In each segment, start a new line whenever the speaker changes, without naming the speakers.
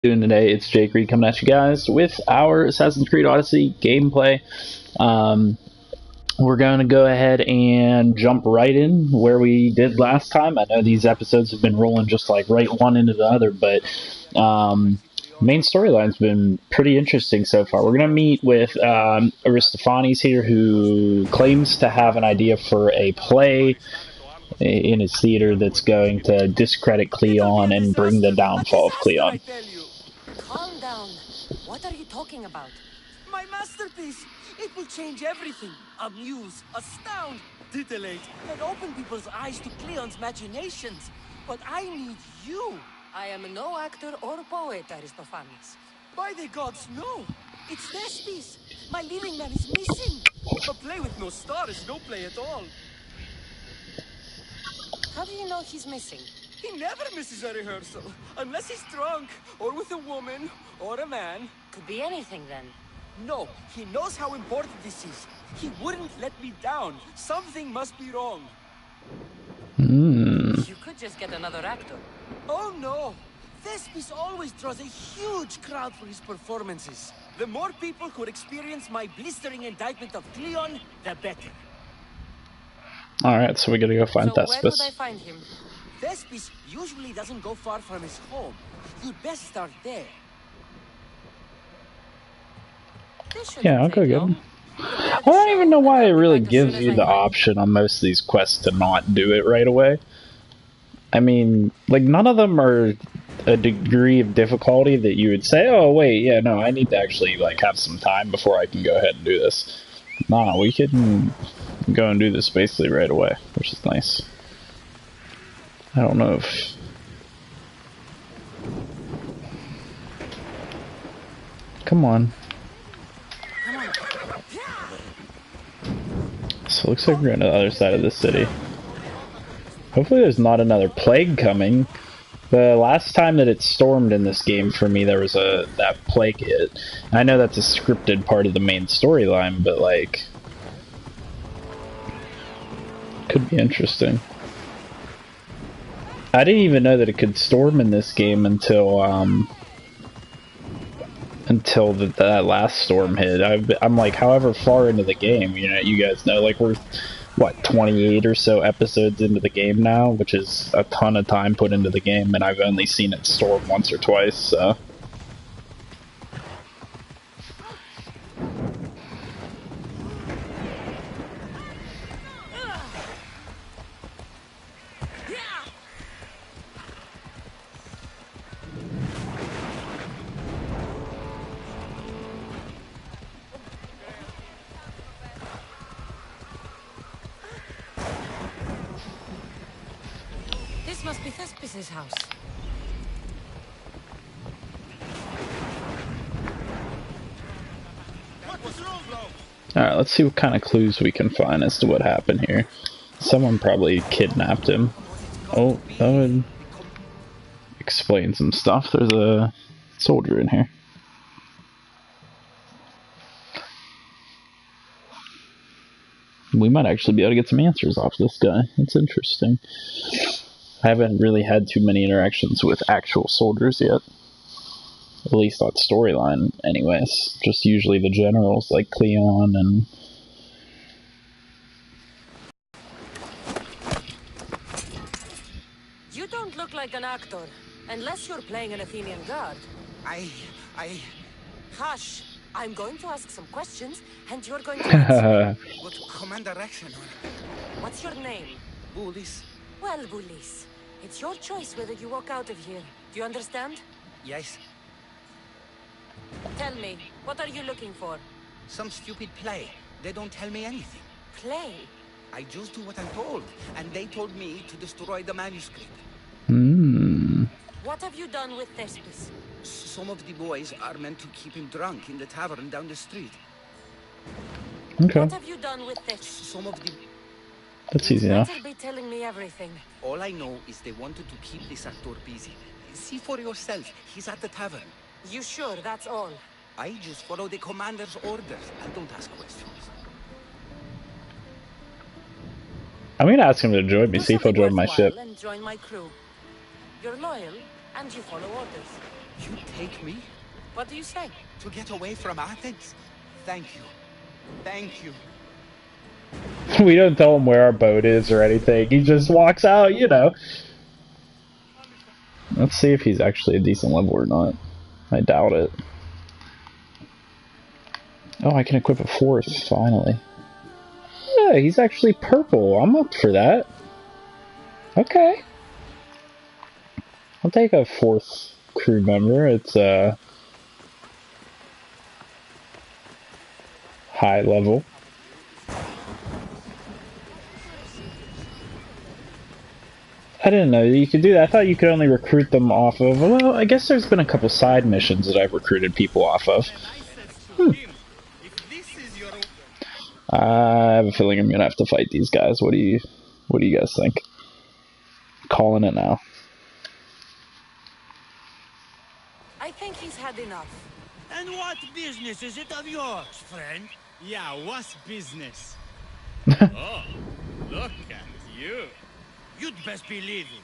Doing today? It's Jake Reid coming at you guys with our Assassin's Creed Odyssey gameplay. Um, we're going to go ahead and jump right in where we did last time. I know these episodes have been rolling just like right one into the other, but main storyline's been pretty interesting so far. We're going to meet with Aristophanes here, who claims to have an idea for a play in his theater that's going to discredit Kleon and bring the downfall of Kleon.
Calm down. What are you talking about?
My masterpiece! It will change everything. Amuse, astound, titillate, and open people's eyes to Kleon's machinations. But I need you.
I am no actor or poet, Aristophanes.
By the gods, no! It's this piece. My leading man is missing. A play with no star is no play at all.
How do you know he's missing?
He never misses a rehearsal, unless he's drunk, or with a woman, or a man.
Could be anything then.
No, he knows how important this is. He wouldn't let me down. Something must be wrong.
You could just get another actor.
Oh no! Thespis always draws a huge crowd for his performances. The more people who experience my blistering indictment of Kleon, the better.
Alright, so we gotta go find Thespis.
Where would I find him?
Thespis usually doesn't go far from his home. You'd best start there.
Yeah, I'll go get him. I don't even know why it really gives you the option on most of these quests to not do it right away. I mean, like, none of them are a degree of difficulty that you would say, oh, wait, yeah, no, I need to actually, like, have some time before I can go ahead and do this. Nah, we can go and do this basically right away, which is nice. I don't know if... Come on. So it looks like we're going to the other side of the city. Hopefully there's not another plague coming. The last time that it stormed in this game for me, there was that plague hit. I know that's a scripted part of the main storyline, but like... Could be interesting. I didn't even know that it could storm in this game until that last storm hit. I'm like, however far into the game, you know, you guys know, like, we're, what, 28 or so episodes into the game now, which is a ton of time put into the game, and I've only seen it storm once or twice, so...
This must be Thespis' house.
Alright, let's see what kind of clues we can find as to what happened here. Someone probably kidnapped him. Oh, that would explain some stuff. There's a soldier in here. We might actually be able to get some answers off this guy. That's interesting. I haven't really had too many interactions with actual soldiers yet. At least on storyline, anyways. Just usually the generals like Kleon and...
You don't look like an actor, unless you're playing an Athenian guard. Hush! I'm going to ask some questions, and you're going to answer.
What commander action?
What's your name?
Bullis.
Well, Bullis, it's your choice whether you walk out of here. Do you understand?
Yes.
Tell me, what are you looking for?
Some stupid play. They don't tell me anything.
Play?
I just do what I'm told, and they told me to destroy the manuscript.
What have you done with Thespis?
Some of the boys are meant to keep him drunk in the tavern down the street.
Okay.
What have you done with Thespis?
Some of the...
That's easy enough.
You better be telling me everything.
All I know is they wanted to keep this actor busy. See for yourself, he's at the tavern.
You sure that's all?
I just follow the commander's orders. I don't ask questions.
I'm gonna ask him to join me, see if he'll join my ship.
And join my crew. You're loyal, and you follow orders.
You take me
What do you say?
to get away from Athens? Thank you. Thank you.
We don't tell him where our boat is or anything. He just walks out, you know. Let's see if he's actually a decent level or not. I doubt it. Oh, I can equip a fourth, finally. Yeah, he's actually purple. I'm up for that. Okay. I'll take a fourth crew member. It's high level. I didn't know that you could do that. I thought you could only recruit them off of... Well, I guess there's been a couple side missions that I've recruited people off of. I have a feeling I'm gonna have to fight these guys. What do you guys think? Calling it now.
I think he's had enough.
And what business is it of yours, friend?
Yeah, what's business? Oh, look at you.
You'd best be leaving.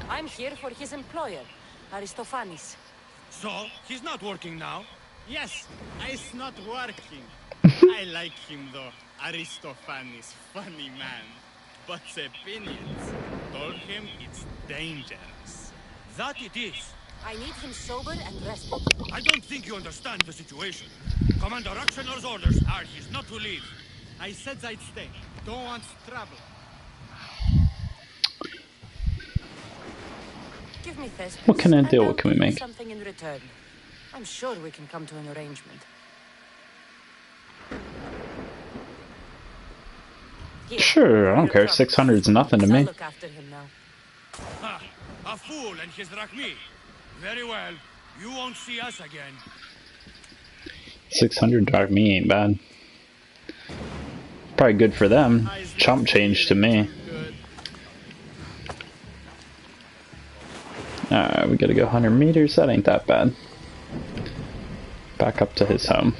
I'm here for his employer, Aristophanes.
So, he's not working now?
Yes, it's not working. I like him though. Aristophanes, funny man. But the opinions told him it's dangerous.
That it is.
I need him sober and rested.
I don't think you understand the situation. Commander Axenor's orders are he's not to leave.
I said I'd stay. Don't want trouble.
Give me Thespis.
What kind of deal
and I'll
can we
give you
make?
something in return. I'm sure we can come to an arrangement. Here,
Sure, I don't care.
troubles.
600's nothing to
I'll
me.
look after him now.
Ha! A fool and his drachmi. Very well. You won't see us again.
600 drachmi ain't bad. Probably good for them. Chump change to me. Alright, we gotta go 100 meters. That ain't that bad. Back up to his home.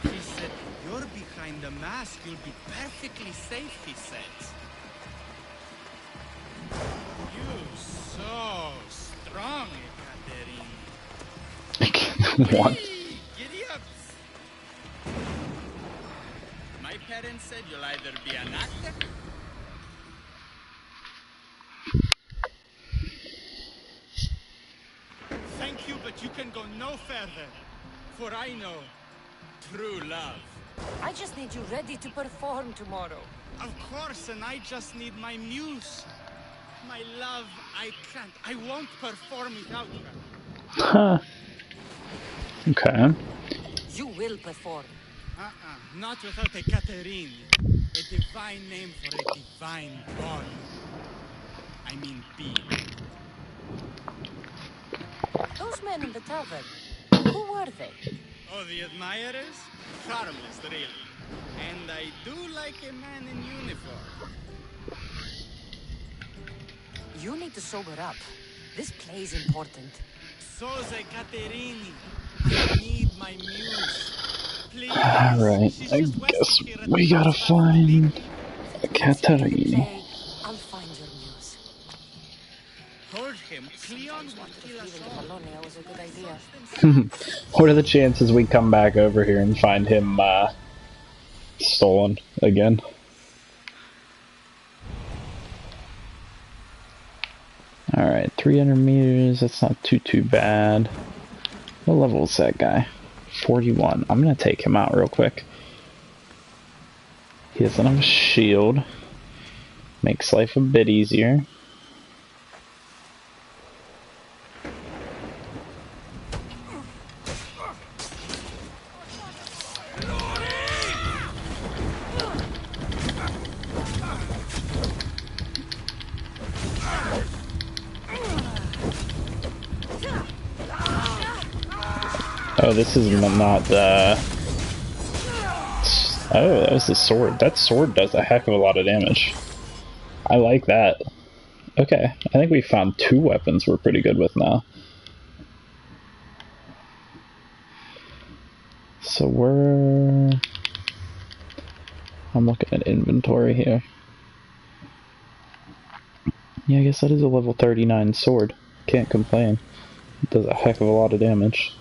He said, you're behind the mask, you'll be perfectly safe, he says. You're so strong, Ekaterina.
What?
Giddy ups. My parents said you'll either be an actor. Thank you, but you can go no further. For I know true love.
I just need you ready to perform tomorrow.
Of course, and I just need my muse. My love, I can't. I won't perform without her.
Huh. Okay.
You will perform.
Not without a Catherine. A divine name for a divine god. I mean being.
Those men in the tavern, who were they?
Oh, the admirers? Harmless, really. And I do like a man in uniform.
You need to sober up. This play is important.
So the Caterini. I need my muse. Please.
Alright,
She's
I
just
guess
waiting here at
we
the
gotta
house
find
Play,
Katarina.
I'll find your muse.
Told him Kleon would kill us
Leaving
all.
Apollonia was a good idea.
What are the chances we come back over here and find him stolen again? Alright, 300 meters, that's not too bad. What level is that guy? 41. I'm gonna take him out real quick. He doesn't have a shield. Makes life a bit easier. Oh, this is not the... Oh, that was the sword. That sword does a heck of a lot of damage. I like that. Okay, I think we found 2 weapons we're pretty good with now. So I'm looking at inventory here. Yeah, I guess that is a level 39 sword. Can't complain. It does a heck of a lot of damage.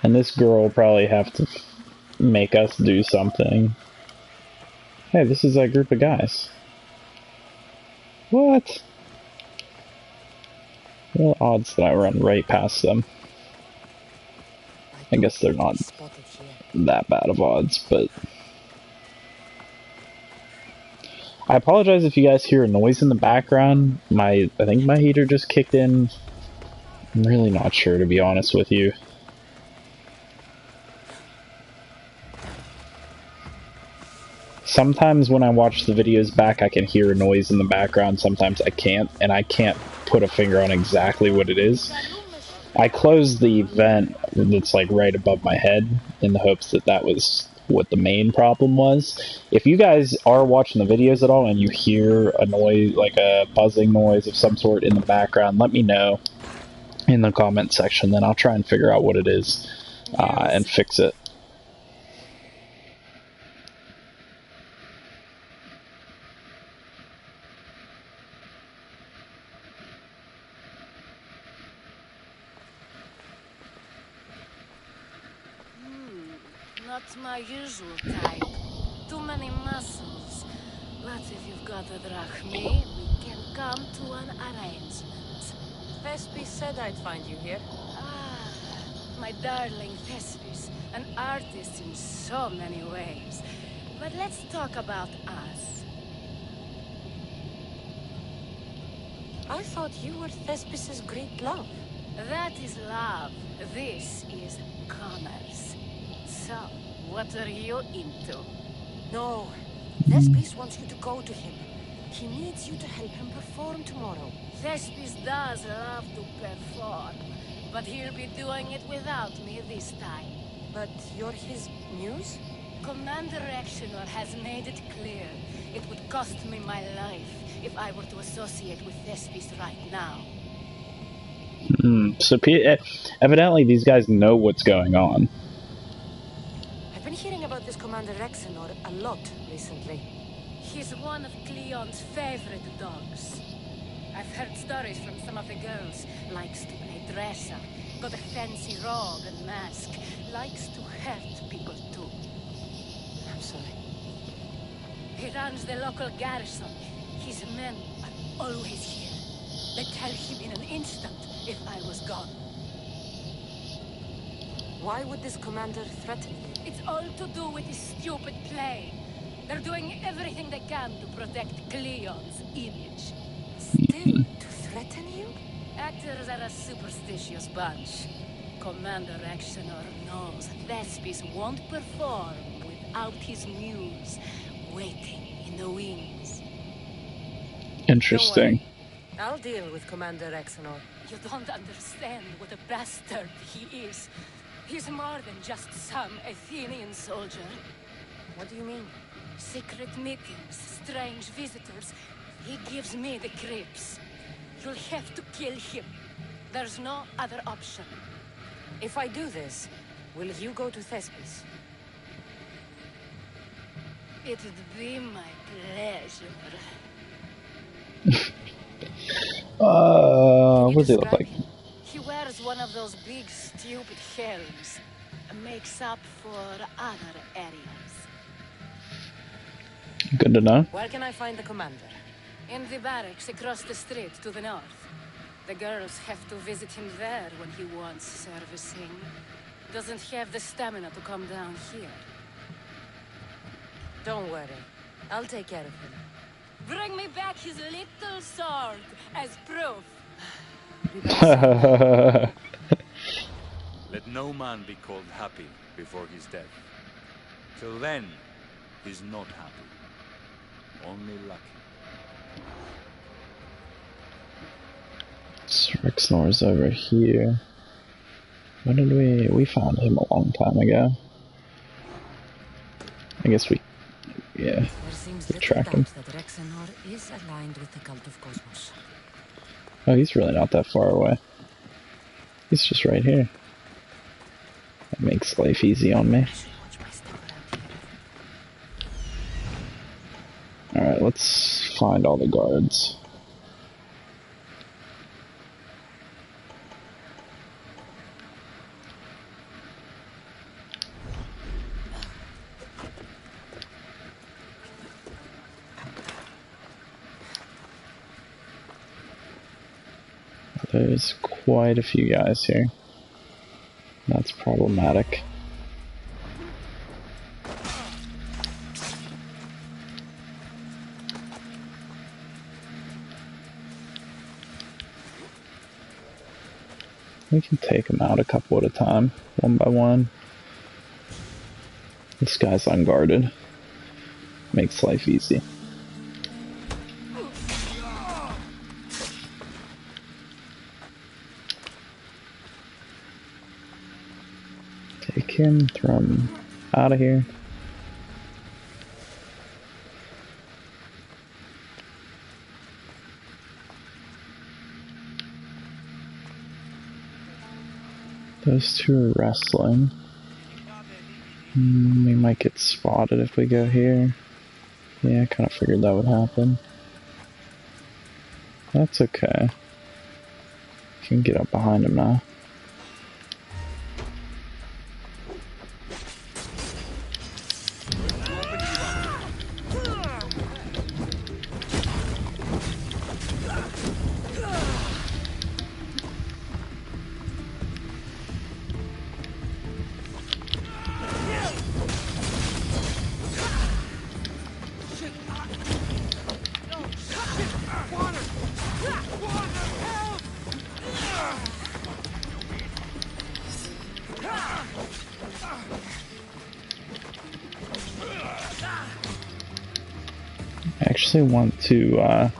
And this girl will probably have to make us do something. Hey, this is that group of guys. What? What are the odds that I run right past them? I guess they're not that bad of odds, but... I apologize if you guys hear a noise in the background. I think my heater just kicked in. I'm really not sure, to be honest with you. Sometimes when I watch the videos back, I can hear a noise in the background. Sometimes I can't, and I can't put a finger on exactly what it is. I closed the vent that's like right above my head in the hopes that that was what the main problem was. If you guys are watching the videos at all and you hear a noise, like a buzzing noise of some sort in the background, let me know in the comment section. Then I'll try and figure out what it is and fix it.
Not my usual type. Too many muscles. But if you've got a drachmi, we can come to an arrangement. Thespis said I'd find you here. Ah, my darling Thespis. An artist in so many ways. But let's talk about us. I thought you were Thespis' great love. That is love. This is commerce. So, what are you into? No. Thespis wants you to go to him. He needs you to help him perform tomorrow. Thespis does love to perform, but he'll be doing it without me this time. But you're his muse? Commander Rexenor has made it clear. It would cost me my life if I were to associate with Thespis right now.
So evidently these guys know what's going on.
I've been hearing about this Commander Rexenor a lot recently. He's one of Kleon's favorite dogs. I've heard stories from some of the girls. Likes to play dresser, got a fancy robe and mask. Likes to hurt people too. I'm sorry. He runs the local garrison. His men are always here. They tell him in an instant if I was gone. Why would this commander threaten you? It's all to do with his stupid play. They're doing everything they can to protect Kleon's image. Still, to threaten you? Actors are a superstitious bunch. Commander Rexenor knows Thespis won't perform without his muse waiting in the wings.
Interesting.
I'll deal with Commander Rexenor. You don't understand what a bastard he is. He's more than just some Athenian soldier. What do you mean? Secret meetings, strange visitors. He gives me the creeps. You'll have to kill him. There's no other option. If I do this, will you go to Thespis? It'd be my pleasure.
What does he look like?
He wears one of those big, stupid helms. Makes up for other areas.
Good to know.
Where can I find the commander? In the barracks across the street to the north. The girls have to visit him there when he wants servicing. Doesn't have the stamina to come down here. Don't worry. I'll take care of him. Bring me back his little sword as proof.
Let no man be called happy before his death. Till then, he's not happy. Only lucky.
Rexenor's over here. When did we found him a long time ago. I guess we, yeah,
There seems little
track him.
doubt that Rexenor is aligned with the cult of Cosmos.
Oh, he's really not that far away. He's just right here. That makes life easy on me. Alright, let's find all the guards. There's quite a few guys here. That's problematic. We can take them out a couple at a time, one by one. This guy's unguarded. Makes life easy. Take him, throw him out of here. Those two are wrestling. We might get spotted if we go here. Yeah, I kind of figured that would happen. That's okay. Can get up behind him now. I actually want to,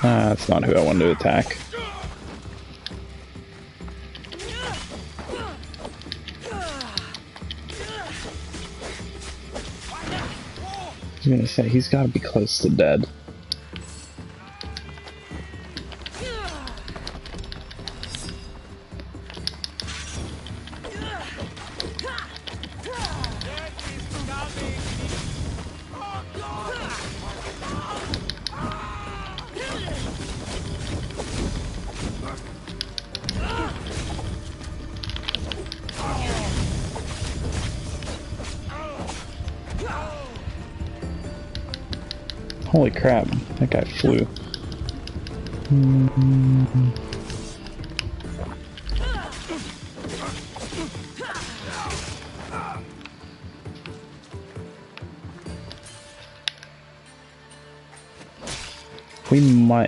that's not who I wanted to attack. I was gonna say, he's gotta be close to dead. Holy crap, that guy flew.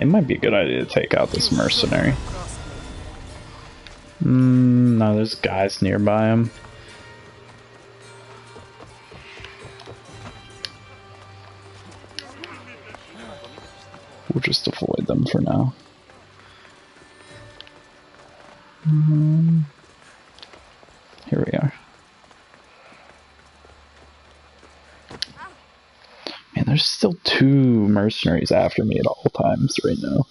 It might be a good idea to take out this mercenary. No, there's guys nearby him. We'll just avoid them for now. Here we are. Man, there's still 2 mercenaries after me at all times right now.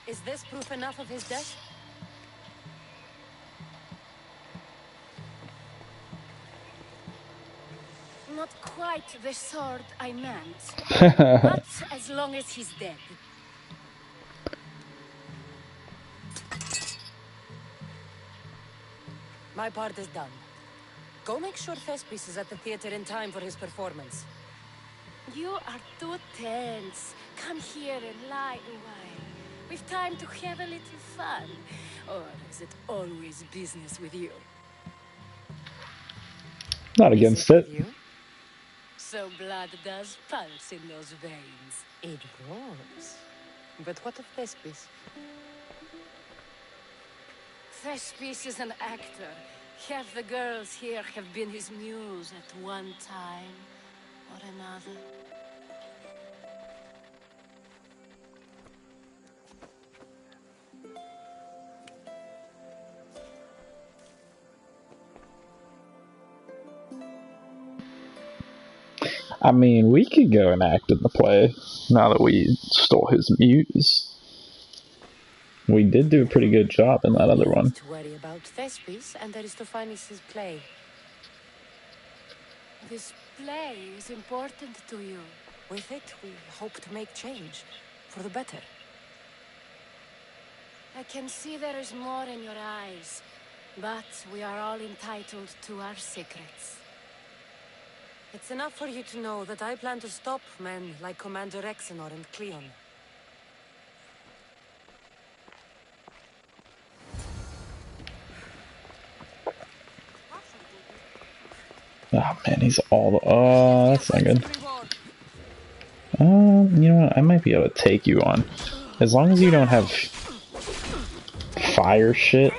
Is this proof enough of his death? Not quite the sword I meant. But as long as he's dead. My part is done. Go make sure Thespis is at the theater in time for his performance. You are too tense. Come here and lie a while. We've time to have a little fun. Or is it always business with you?
Not against it.
You? So blood does pulse in those veins. It grows. But what of Thespis? Thespis is an actor. Half the girls here have been his muse at one time or another.
I mean, we could go and act in the play now that we stole his muse. We did do a pretty good job in that other one.
Need to worry about Thespis and Aristophanes' play. This play is important to you. With it, we hope to make change for the better. I can see there is more in your eyes, but we are all entitled to our secrets. It's enough for you to know that I plan to stop men like Commander Rexenor and Kleon.
Oh man, he's all the. Oh, that's not good. You know what? I might be able to take you on. As long as you don't have fire shit.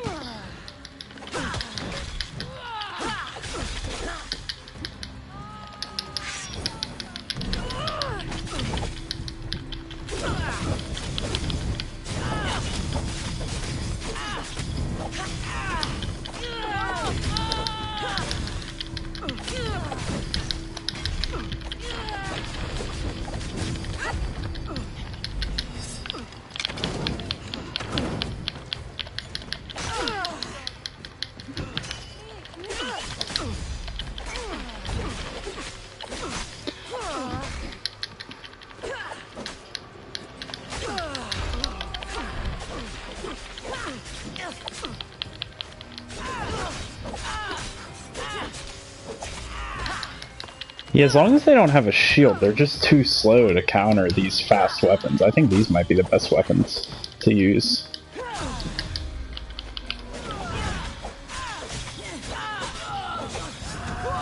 Yeah, as long as they don't have a shield, they're just too slow to counter these fast weapons. I think these might be the best weapons to use.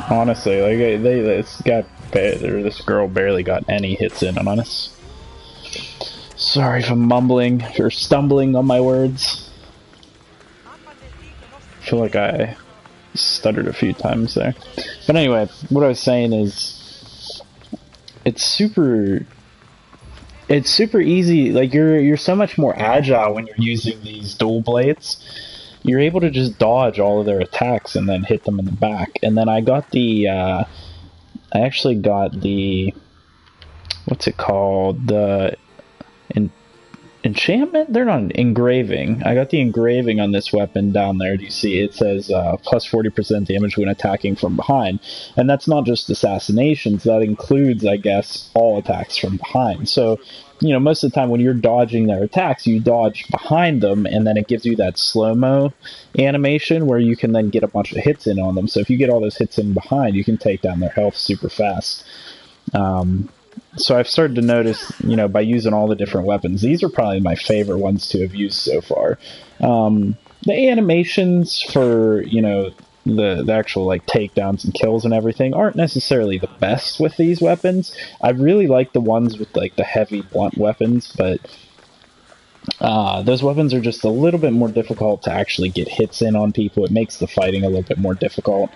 Honestly, like this girl barely got any hits in on us. Sorry if I'm mumbling or stumbling on my words. I feel like I stuttered a few times there. But anyway, what I was saying is it's super easy. Like you're so much more agile when you're using these dual blades. You're able to just dodge all of their attacks and then hit them in the back. And then I got the I actually got the, what's it called? The enchantment? They're not engraving. I got the engraving on this weapon down there. Do you see? It says plus 40% damage when attacking from behind. And that's not just assassinations. That includes, I guess, all attacks from behind. So, you know, most of the time when you're dodging their attacks, you dodge behind them, and then it gives you that slow-mo animation where you can then get a bunch of hits in on them. So if you get all those hits in behind, you can take down their health super fast. So I've started to notice, you know, by using all the different weapons, these are probably my favorite ones to have used so far. The animations for, you know, the actual, like, takedowns and kills and everything aren't necessarily the best with these weapons. I really like the ones with, like, the heavy blunt weapons, but those weapons are just a little bit more difficult to actually get hits in on people. It makes the fighting a little bit more difficult.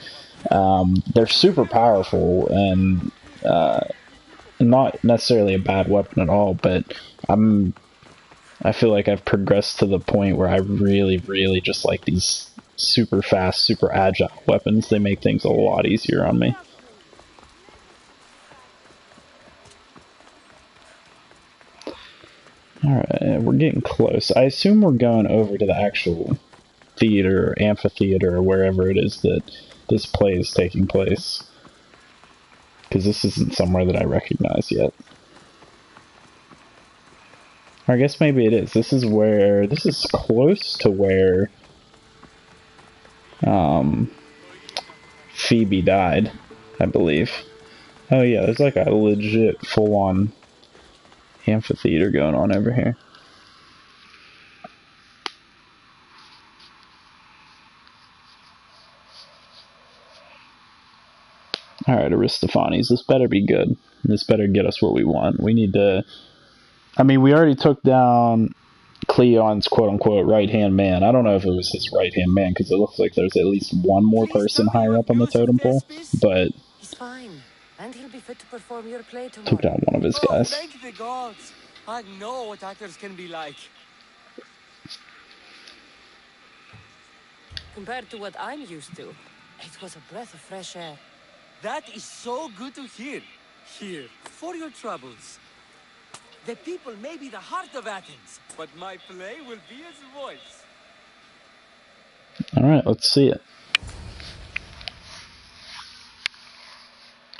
They're super powerful and not necessarily a bad weapon at all, but I feel like I've progressed to the point where I really, really just like these super fast, super agile weapons. They make things a lot easier on me. Alright, we're getting close. I assume we're going over to the actual theater, or amphitheater, or wherever it is that this play is taking place. Because this isn't somewhere that I recognize yet. Or I guess maybe it is. This is close to where Phoebe died, I believe. Oh yeah, there's like a legit full-on amphitheater going on over here. Alright, Aristophanes, this better be good. This better get us what we want. We need to... I mean, we already took down Kleon's quote-unquote right-hand man. I don't know if it was his right-hand man, because it looks like there's at least one more person higher up on the totem pole, but...
He's fine, and he'll be fit to perform your play tomorrow.
Took down one of his guys.
Thank the gods! I know what actors can be like.
Compared to what I'm used to, it was a breath of fresh air.
That is so good to hear. Here, for your troubles. The people may be the heart of Athens, but my play will be its voice.
Alright, let's see it.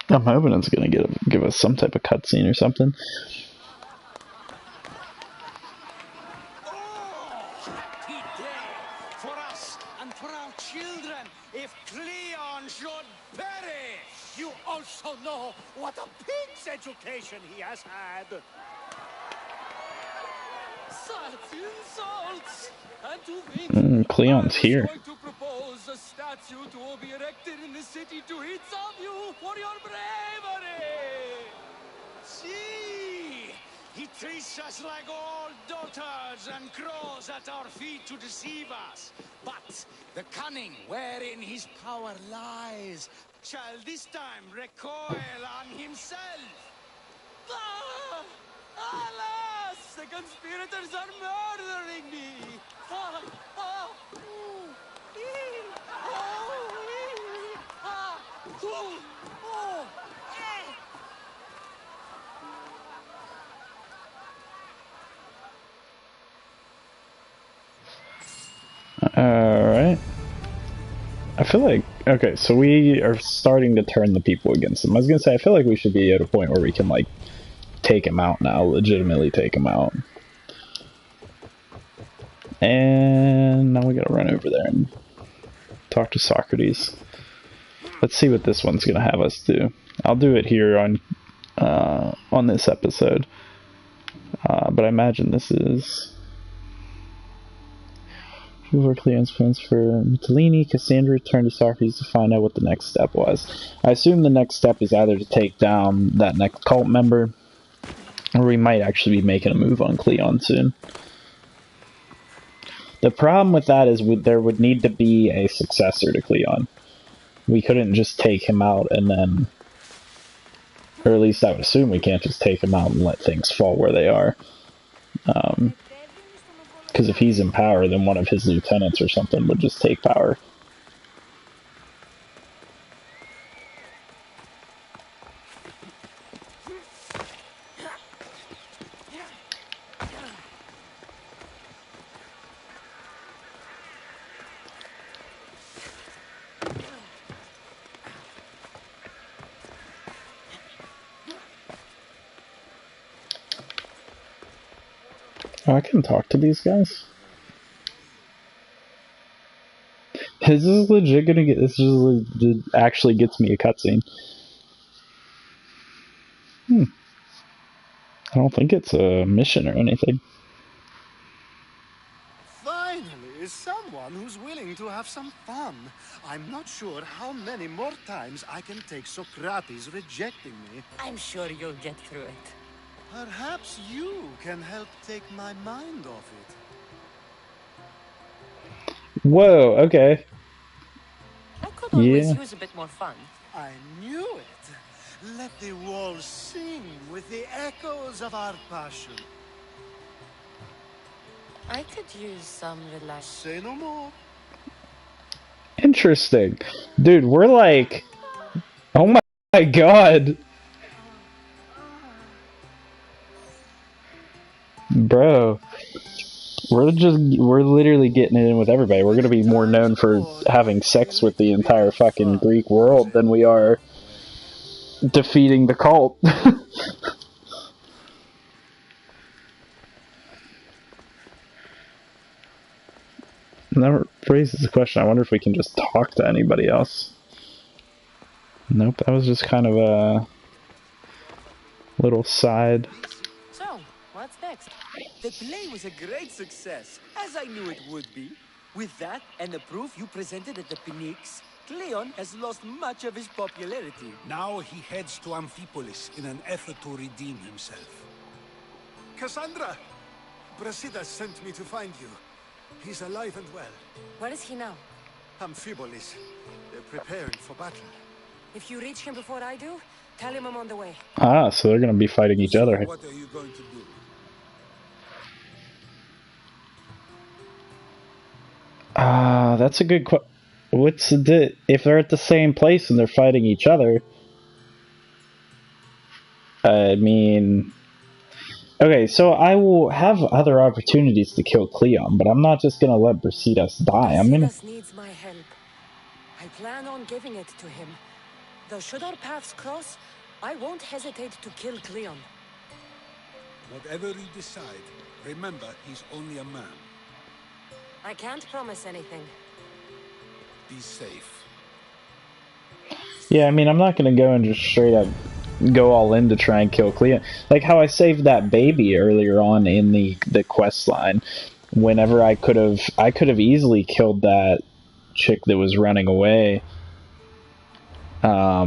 I'm hoping it's gonna give us some type of cutscene or something.
For us and for our children, if Kleon should perish! You also know what a pig's education he has had! Such insults! And to think,
Kleon's here.
I was going to propose a statue to be erected in the city to each of you for your bravery! See! He treats us like old dotards and crawls at our feet to deceive us. But the cunning wherein his power lies shall this time recoil on himself. Ah! Alas! The conspirators are murdering me! Ah! Ah! Ooh! Ee! Oh! Ee! Ah! Ooh! Oh! Eh!
Alright. I feel like, okay, so we are starting to turn the people against him. I was gonna say, I feel like we should be at a point where we can, like, take him out now, legitimately take him out. And now we gotta run over there and talk to Socrates. Let's see what this one's gonna have us do. I'll do it here on this episode. But I imagine this is... Before Kleon's plans for Mytilene, Cassandra turned to Socrates to find out what the next step was. I assume the next step is either to take down that next cult member, or we might actually be making a move on Kleon soon. The problem with that is there would need to be a successor to Kleon. We couldn't just take him out and then... Or at least I would assume we can't just take him out and let things fall where they are. Because if he's in power, then one of his lieutenants or something would just take power. Oh, I can talk to these guys. This is legit gonna get. This is actually gets me a cutscene. I don't think it's a mission or anything.
Finally, someone who's willing to have some fun. I'm not sure how many more times I can take Socrates rejecting me.
I'm sure you'll get through it.
Perhaps you can help take my mind off it.
Whoa, okay.
I could always
Yeah.
use a bit more fun.
I knew it. Let the walls sing with the echoes of our passion.
I could use some relax.
Say no more.
Interesting. Dude, we're like... Oh my god. Bro. We're literally getting it in with everybody. We're gonna be more known for having sex with the entire fucking Greek world than we are defeating the cult. And that raises the question, I wonder if we can just talk to anybody else. Nope, that was just kind of a little side.
So, what's next?
The play was a great success, as I knew it would be. With that and the proof you presented at the Phoenix, Kleon has lost much of his popularity.
Now he heads to Amphipolis in an effort to redeem himself.
Cassandra! Brasidas sent me to find you. He's alive and well.
Where is he now?
Amphipolis. They're preparing for battle.
If you reach him before I do, tell him I'm on the way.
Ah, so they're gonna be fighting each other.
What are you going to do?
Ah, that's a good question. What's the if they're at the same place and they're fighting each other? I mean... Okay, so I will have other opportunities to kill Kleon, but I'm not just gonna let Brasidas die. I'm gonna...
Brasidas needs my help. I plan on giving it to him. Though should our paths cross, I won't hesitate to kill Kleon.
Whatever you decide, remember he's only a man.
I can't promise anything.
Be safe.
Yeah, I mean, I'm not gonna go and just straight up go all in to try and kill Kleon. Like how I saved that baby earlier on in the quest line. Whenever I could have easily killed that chick that was running away. Let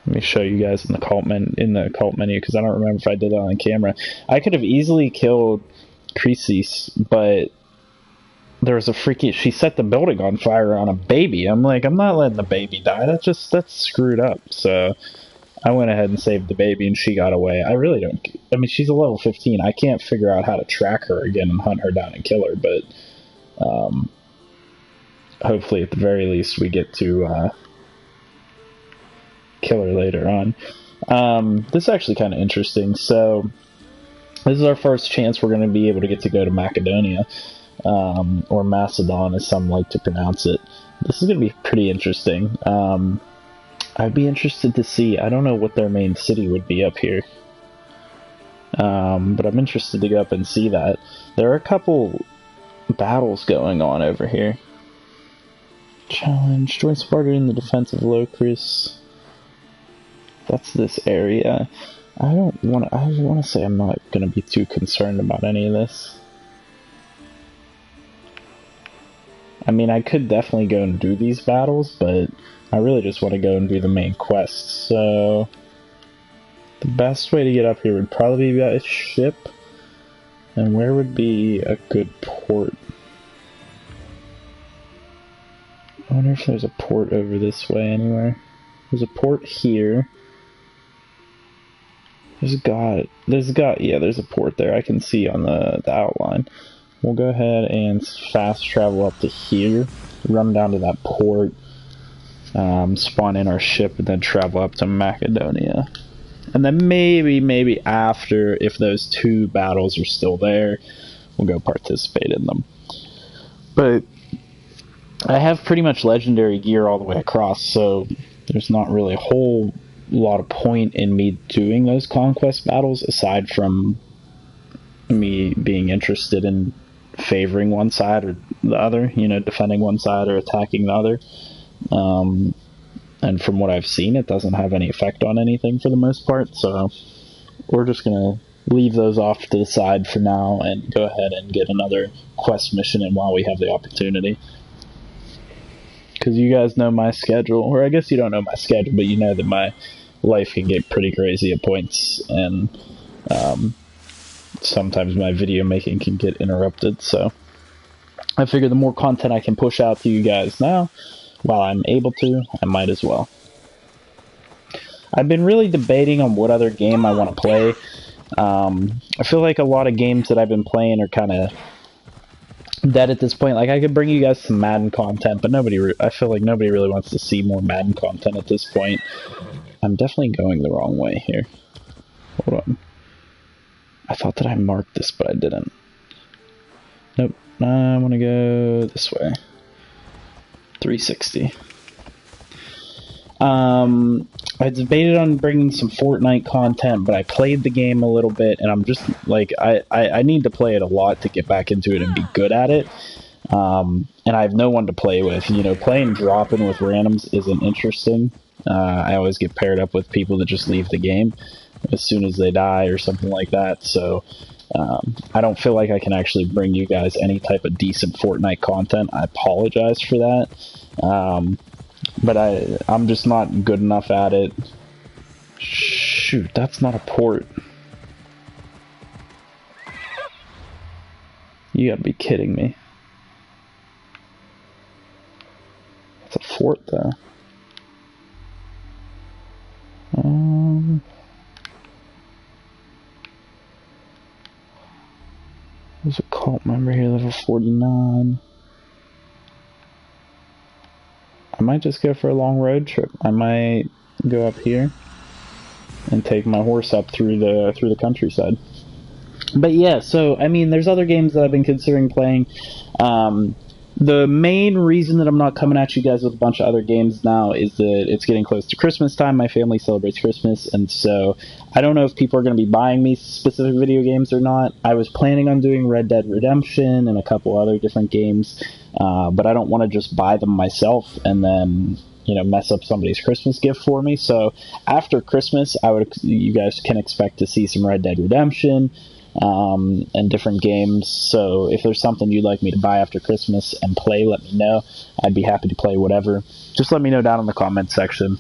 me show you guys in the cult menu because I don't remember if I did that on camera. I could have easily killed Krisis, but there was a freaky... She set the building on fire on a baby. I'm like, I'm not letting the baby die. That's screwed up. So I went ahead and saved the baby, and she got away. I really don't... I mean, she's a level 15. I can't figure out how to track her again and hunt her down and kill her, but hopefully at the very least we get to kill her later on. This is actually kind of interesting. So this is our first chance we're going to be able to get to go to Macedonia, or Macedon as some like to pronounce it. This is going to be pretty interesting. I'd be interested to see, I don't know what their main city would be up here, but I'm interested to go up and see that. There are a couple battles going on over here. Challenge, join Sparta in the defense of Locris. That's this area. I want to say I'm not going to be too concerned about any of this. I mean, I could definitely go and do these battles, but I really just want to go and do the main quest. So the best way to get up here would probably be by a ship. And where would be a good port? I wonder if there's a port over this way anywhere. There's a port here. There's a port there I can see on the outline. We'll go ahead and fast travel up to here, run down to that port, spawn in our ship, and then travel up to Macedonia. And then maybe after, if those two battles are still there, we'll go participate in them. But I have pretty much legendary gear all the way across, so there's not really a whole lot of point in me doing those conquest battles aside from me being interested in favoring one side or the other, you know, defending one side or attacking the other. And from what I've seen, it doesn't have any effect on anything for the most part, so we're just gonna leave those off to the side for now and go ahead and get another quest mission in while we have the opportunity. Because you guys know my schedule, or I guess you don't know my schedule, but you know that my life can get pretty crazy at points, and sometimes my video making can get interrupted, so I figure the more content I can push out to you guys now, while I'm able to, I might as well. I've been really debating on what other game I want to play. I feel like a lot of games that I've been playing are kind of dead at this point. Like, I could bring you guys some Madden content, but I feel like nobody really wants to see more Madden content at this point. I'm definitely going the wrong way here. Hold on. I thought that I marked this, but I didn't. Nope. I want to go this way. 360. I debated on bringing some Fortnite content, but I played the game a little bit, and I'm just, like, I need to play it a lot to get back into it and be good at it. And I have no one to play with. You know, playing drop-in with randoms isn't interesting. I always get paired up with people that just leave the game as soon as they die or something like that, so I don't feel like I can actually bring you guys any type of decent Fortnite content. I apologize for that. But I'm just not good enough at it. Shoot, that's not a port. You gotta be kidding me. It's a fort, though. There's a cult member here, level 49. I might just go for a long road trip. I might go up here. and take my horse up through the countryside. But yeah, so I mean, there's other games that I've been considering playing. The main reason that I'm not coming at you guys with a bunch of other games now is that it's getting close to Christmas time. My family celebrates Christmas, and so I don't know if people are going to be buying me specific video games or not. I was planning on doing Red Dead Redemption and a couple other different games, but I don't want to just buy them myself and then, you know, mess up somebody's Christmas gift for me. So after Christmas, you guys can expect to see some Red Dead Redemption, and different games. So if there's something you'd like me to buy after Christmas and play, let me know. I'd be happy to play whatever. Just let me know down in the comments section.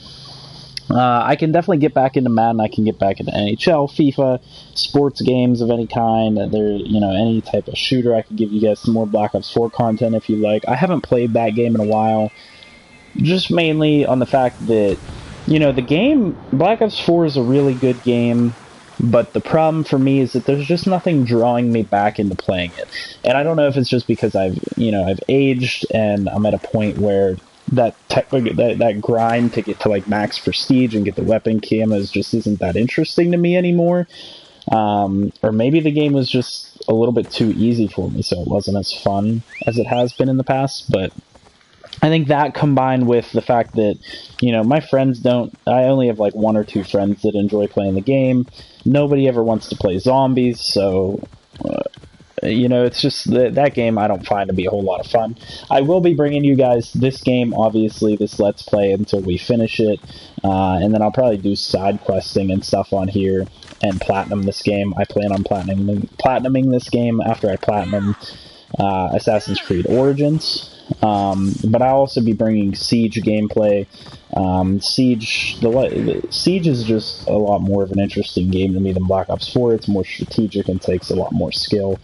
I can definitely get back into Madden. I can get back into NHL, FIFA, sports games of any kind. You know, any type of shooter. I can give you guys some more Black Ops 4 content if you like. I haven't played that game in a while, just mainly on the fact that, you know, the game Black Ops 4 is a really good game. But the problem for me is that there's just nothing drawing me back into playing it. And I don't know if it's just because I've aged and I'm at a point where that grind to get to like max prestige and get the weapon camos just isn't that interesting to me anymore. Or maybe the game was just a little bit too easy for me, so it wasn't as fun as it has been in the past. But I think that combined with the fact that, you know, my friends I only have like one or two friends that enjoy playing the game. Nobody ever wants to play zombies, so, you know, it's just that game I don't find to be a whole lot of fun. I will be bringing you guys this game, obviously, this Let's Play until we finish it, and then I'll probably do side questing and stuff on here and platinum this game. I plan on platinuming this game after I platinum Assassin's Creed Origins. But I'll also be bringing Siege gameplay. Siege is just a lot more of an interesting game to me than Black Ops 4. It's more strategic and takes a lot more skill.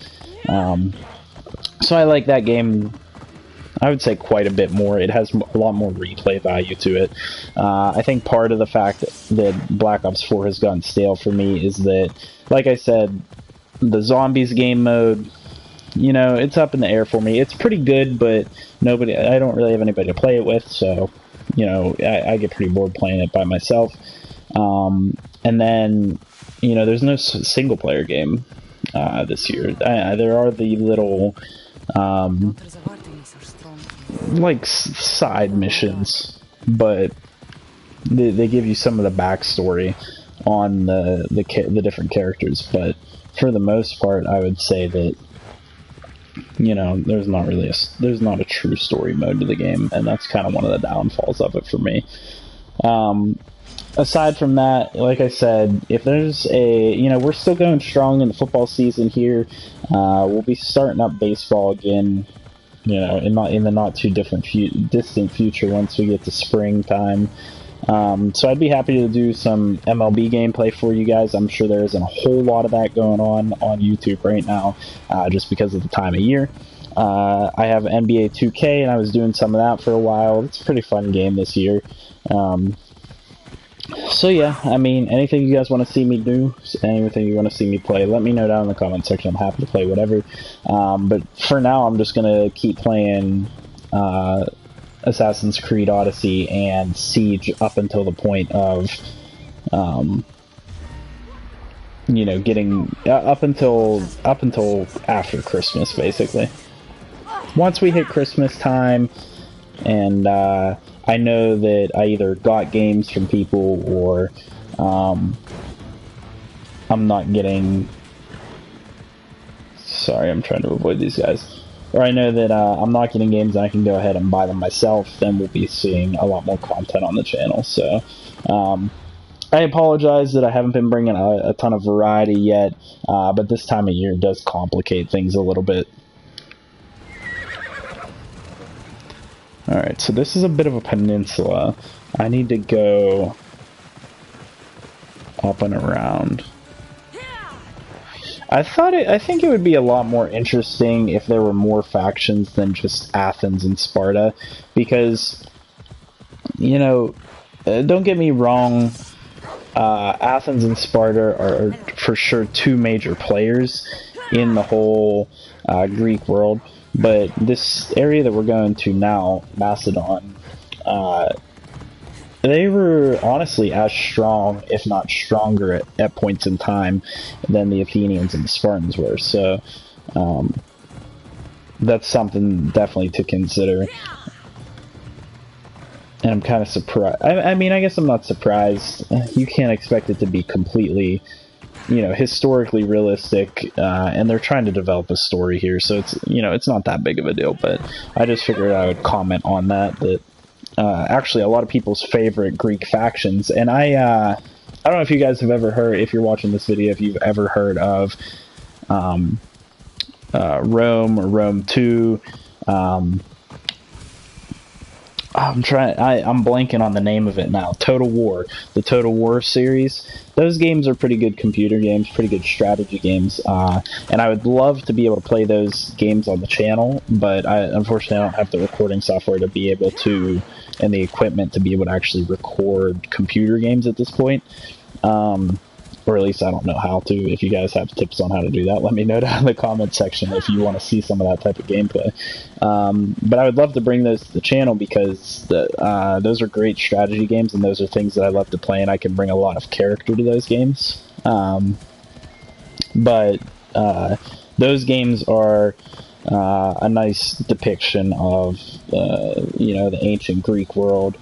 So I like that game, I would say, quite a bit more. It has a lot more replay value to it. I think part of the fact that Black Ops 4 has gone stale for me is that, like I said, the zombies game mode, you know, it's up in the air for me. It's pretty good, but I don't really have anybody to play it with, so, you know, I get pretty bored playing it by myself. And then, you know, there's no single player game this year. There are the little, like, side missions, but they give you some of the backstory on the different characters, but for the most part, I would say that, you know, there's not a true story mode to the game, and that's kind of one of the downfalls of it for me. Aside from that, like I said, if there's you know, we're still going strong in the football season here. We'll be starting up baseball again, you know, in the not too distant future once we get to springtime. So I'd be happy to do some MLB gameplay for you guys. I'm sure there isn't a whole lot of that going on YouTube right now, just because of the time of year. I have NBA 2K, and I was doing some of that for a while. It's a pretty fun game this year. So yeah, I mean, anything you guys want to see me do, anything you want to see me play, let me know down in the comment section. I'm happy to play whatever. But for now, I'm just going to keep playing Assassin's Creed Odyssey and Siege up until the point of, you know, getting up until after Christmas, basically. Once we hit Christmas time, and I know that I either got games from people or I'm not getting. Sorry, I'm trying to avoid these guys. Or I know that I'm not getting games and I can go ahead and buy them myself, then we'll be seeing a lot more content on the channel. So, I apologize that I haven't been bringing a ton of variety yet, but this time of year does complicate things a little bit. Alright, so this is a bit of a peninsula. I need to go up and around. I think it would be a lot more interesting if there were more factions than just Athens and Sparta, because, you know, don't get me wrong, Athens and Sparta are for sure two major players in the whole Greek world, but this area that we're going to now, Macedon, they were honestly as strong, if not stronger, at points in time than the Athenians and the Spartans were. So that's something definitely to consider. And I'm kind of surprised. I mean, I guess I'm not surprised. You can't expect it to be completely, you know, historically realistic, and they're trying to develop a story here, so it's, you know, it's not that big of a deal. But I just figured I would comment on that. Actually, a lot of people's favorite Greek factions, and I don't know if you guys have ever heard, if you're watching this video, if you've ever heard of Rome or Rome 2. I'm blanking on the name of it now. Total War. The Total War series. Those games are pretty good computer games, pretty good strategy games, and I would love to be able to play those games on the channel, but unfortunately I don't have the recording software to be able to, and the equipment to be able to actually record computer games at this point. Or at least I don't know how to. If you guys have tips on how to do that, let me know down in the comment section if you want to see some of that type of gameplay. But I would love to bring those to the channel because those are great strategy games, and those are things that I love to play, and I can bring a lot of character to those games. But those games are a nice depiction of you know, the ancient Greek world,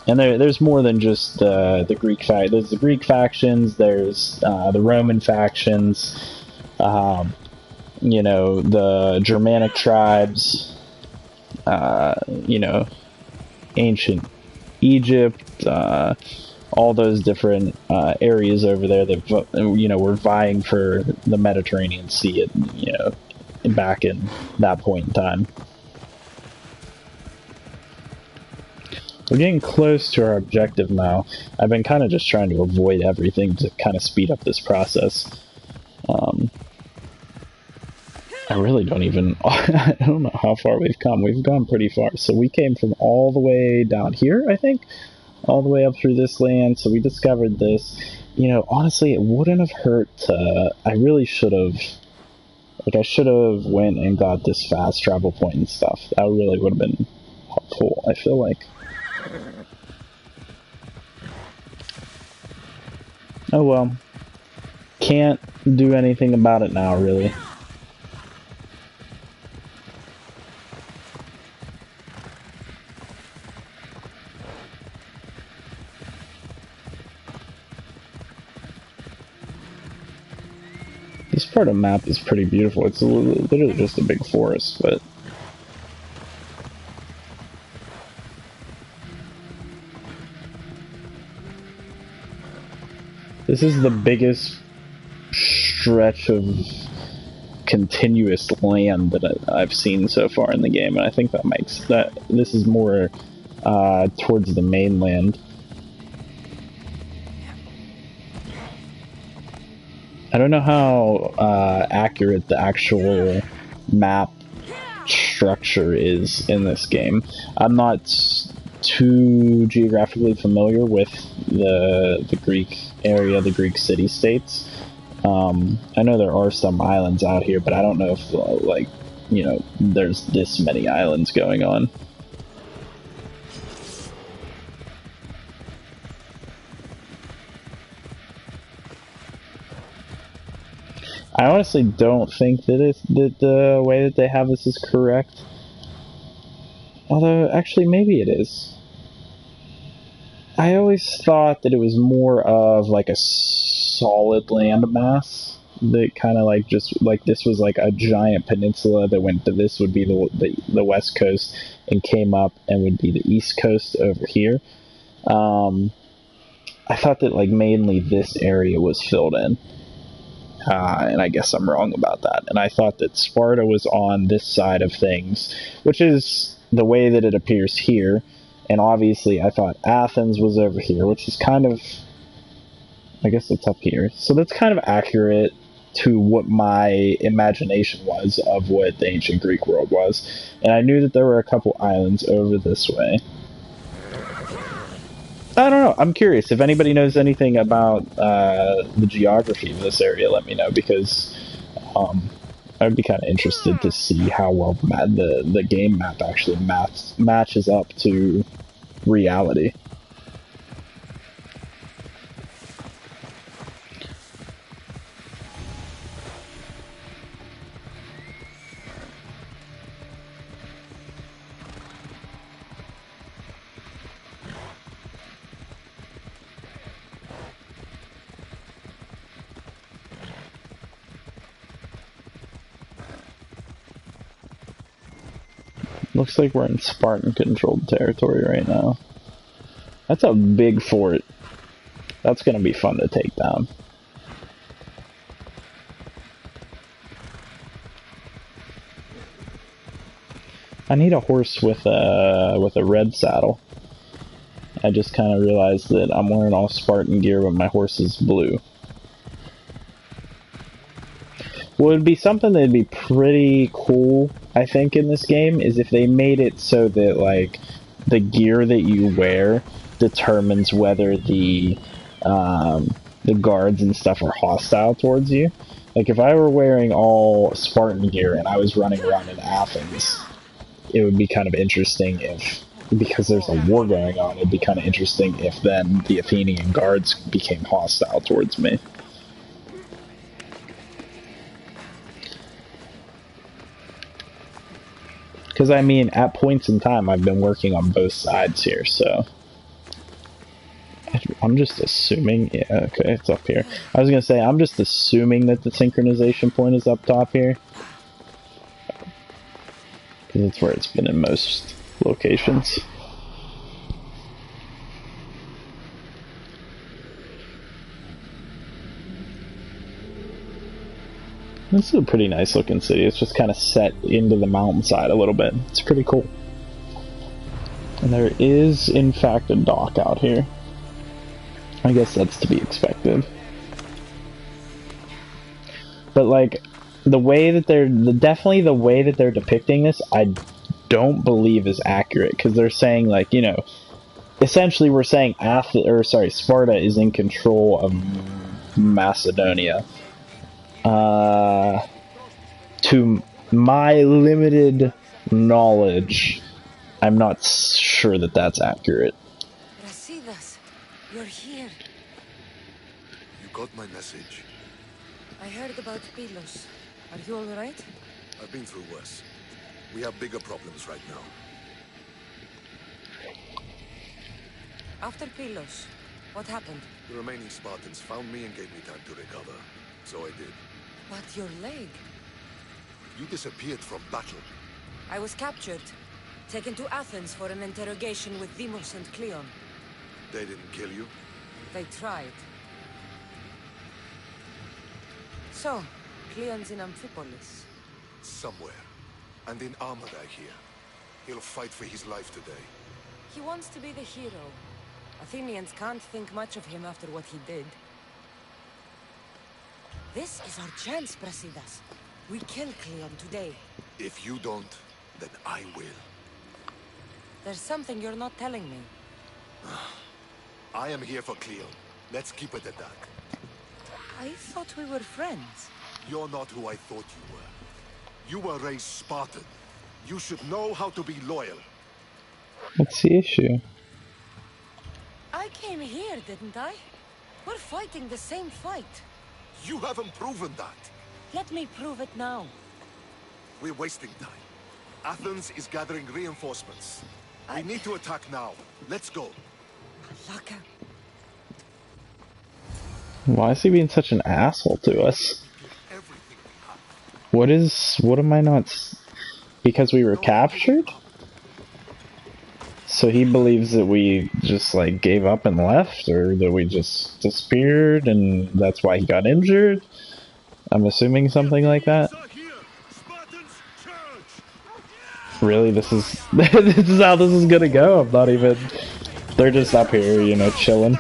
and there's more than just the Greek fact. There's the Greek factions. There's the Roman factions. You know, the Germanic tribes. You know, ancient Egypt. All those different areas over there that, you know, were vying for the Mediterranean Sea, and, you know, back in that point in time. We're getting close to our objective now. I've been kind of just trying to avoid everything to kind of speed up this process. I really don't even, I don't know how far we've come. We've gone pretty far. So we came from all the way down here, I think, all the way up through this land. So we discovered this. You know, honestly, it wouldn't have hurt to, I really should have, like, I should have went and got this fast travel point and stuff. That really would have been helpful, I feel like. Oh well. Can't do anything about it now, really. This part of the map is pretty beautiful. It's literally just a big forest, but... This is the biggest stretch of continuous land that I've seen so far in the game, and I think that makes that... This is more towards the mainland. I don't know how accurate the actual map structure is in this game. I'm not too geographically familiar with the Greek area, the Greek city-states. I know there are some islands out here, but I don't know if, like, you know, there's this many islands going on. I honestly don't think that the way that they have this is correct. Although, actually, maybe it is. I always thought that it was more of like a solid landmass that kind of like just like this was like a giant peninsula that went to this would be the west coast and came up and would be the east coast over here. I thought that like mainly this area was filled in. And I guess I'm wrong about that. And I thought that Sparta was on this side of things, which is the way that it appears here. And obviously I thought Athens was over here, which is kind of, I guess it's up here. So that's kind of accurate to what my imagination was of what the ancient Greek world was. And I knew that there were a couple islands over this way. I don't know. I'm curious. If anybody knows anything about the geography of this area, let me know, because I'd be kind of interested to see how well the game map actually matches up to reality. Looks like we're in Spartan-controlled territory right now. That's a big fort. That's gonna be fun to take down. I need a horse with a red saddle. I just kind of realized that I'm wearing all Spartan gear, but my horse is blue. What would be something that'd be pretty cool, I think, in this game, is if they made it so that, like, the gear that you wear determines whether the guards and stuff are hostile towards you. Like, if I were wearing all Spartan gear and I was running around in Athens, it would be kind of interesting if, because there's a war going on, it'd be kind of interesting if then the Athenian guards became hostile towards me. Because, I mean, at points in time, I've been working on both sides here, so... I'm just assuming... Yeah, okay, it's up here. I was going to say, I'm just assuming that the synchronization point is up top here. Because it's where it's been in most locations. This is a pretty nice looking city. It's just kind of set into the mountainside a little bit. It's pretty cool. And there is, in fact, a dock out here. I guess that's to be expected. But, like, the way that they're... definitely the way that they're depicting this, I don't believe is accurate. Because they're saying, like, you know... Essentially, we're saying Sparta is in control of Macedonia. To my limited knowledge, I'm not sure that that's accurate.
Brasidas, you're here.
You got my message.
I heard about Pylos. Are you alright?
I've been through worse. We have bigger problems right now.
After Pylos, what happened?
The remaining Spartans found me and gave me time to recover. So I did.
But your leg?
You disappeared from battle.
I was captured. Taken to Athens for an interrogation with Deimos and Kleon.
They didn't kill you?
They tried. So, Kleon's in Amphipolis.
Somewhere. And in armor, I hear. He'll fight for his life today.
He wants to be the hero. Athenians can't think much of him after what he did. This is our chance, Brasidas. We kill Kleon today.
If you don't, then I will.
There's something you're not telling me.
I am here for Kleon. Let's keep it at that.
I thought we were friends.
You're not who I thought you were. You were raised Spartan. You should know how to be loyal.
What's the issue?
I came here, didn't I? We're fighting the same fight.
You haven't proven that.
Let me prove it now.
We're wasting time. Athens is gathering reinforcements. We need to attack now. Let's go.
Laka.
Why is he being such an asshole to us? What am I not... Because we were captured? So he believes that we just, like, gave up and left? Or that we just disappeared and that's why he got injured? I'm assuming something like that. Really? This is... this is how this is gonna go? I'm not even... They're just up here, you know, chilling.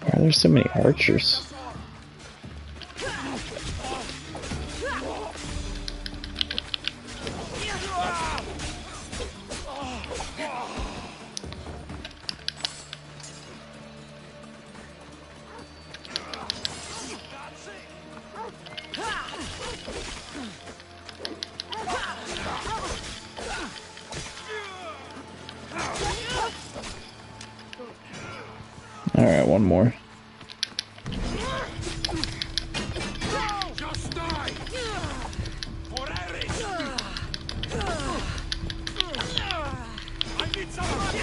Why are there so many archers? Alright, one more.
Just die! For Eric! I need someone!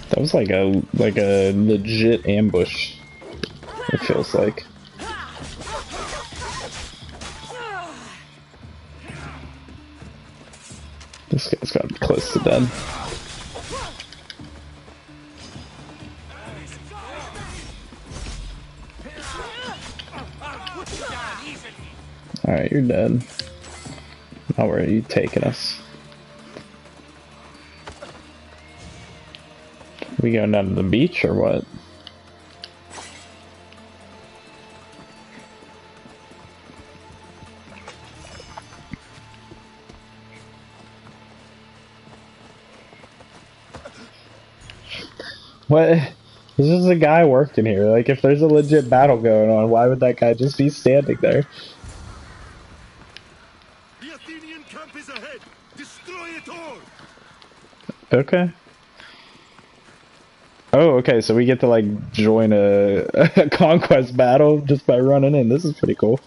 That was like a legit ambush. It feels like. This guy's got to be close to dead. Alright, you're dead. Now where are you taking us? We going down to the beach or what? What? There's just a guy working here. Like, if there's a legit battle going on, why would that guy just be standing there?
The Athenian camp is ahead. Destroy it all.
Okay. Oh, okay, so we get to, like, join a conquest battle just by running in. This is pretty cool.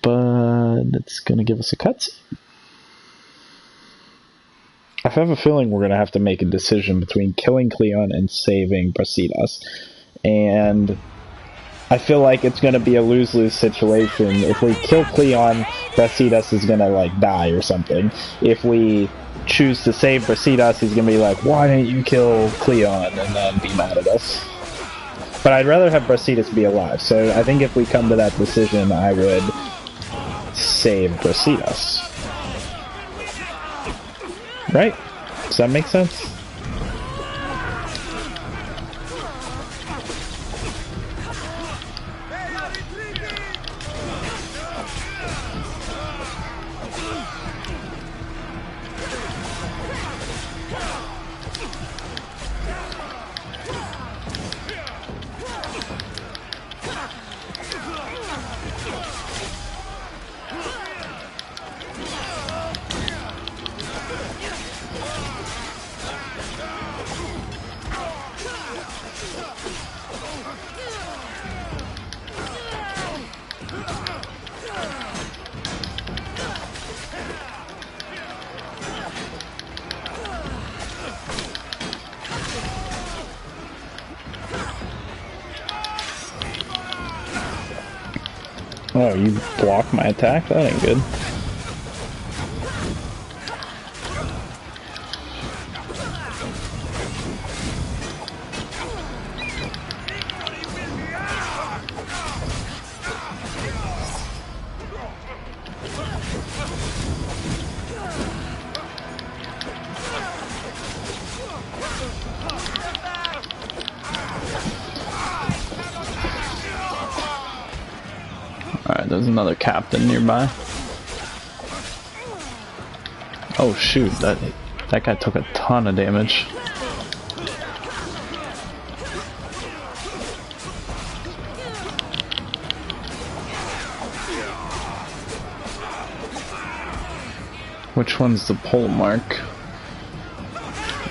But it's gonna give us a cutscene. I have a feeling we're gonna have to make a decision between killing Kleon and saving Brasidas. And I feel like it's gonna be a lose-lose situation. If we kill Kleon, Brasidas is gonna, like, die or something. If we choose to save Brasidas, he's gonna be like, why didn't you kill Kleon? And then be mad at us. But I'd rather have Brasidas be alive, so I think if we come to that decision, I would save Brasidas. Right? Does that make sense? Oh, you blocked my attack? That ain't good. Alright, there's another captain nearby. Oh shoot, that guy took a ton of damage. Which one's the pole mark?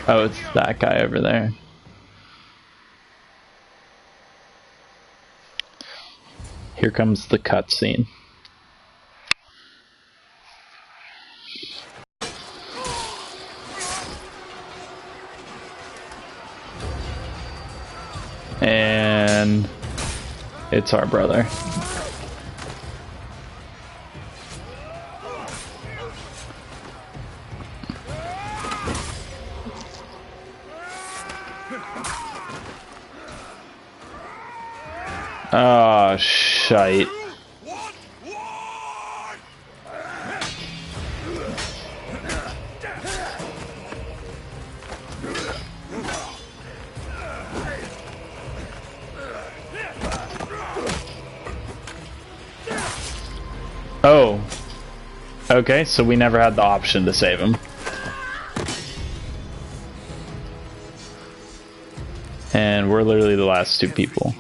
Oh, it's that guy over there. Here comes the cutscene. And it's our brother. Oh, shite. Oh. Okay, so we never had the option to save him. And we're literally the last two people.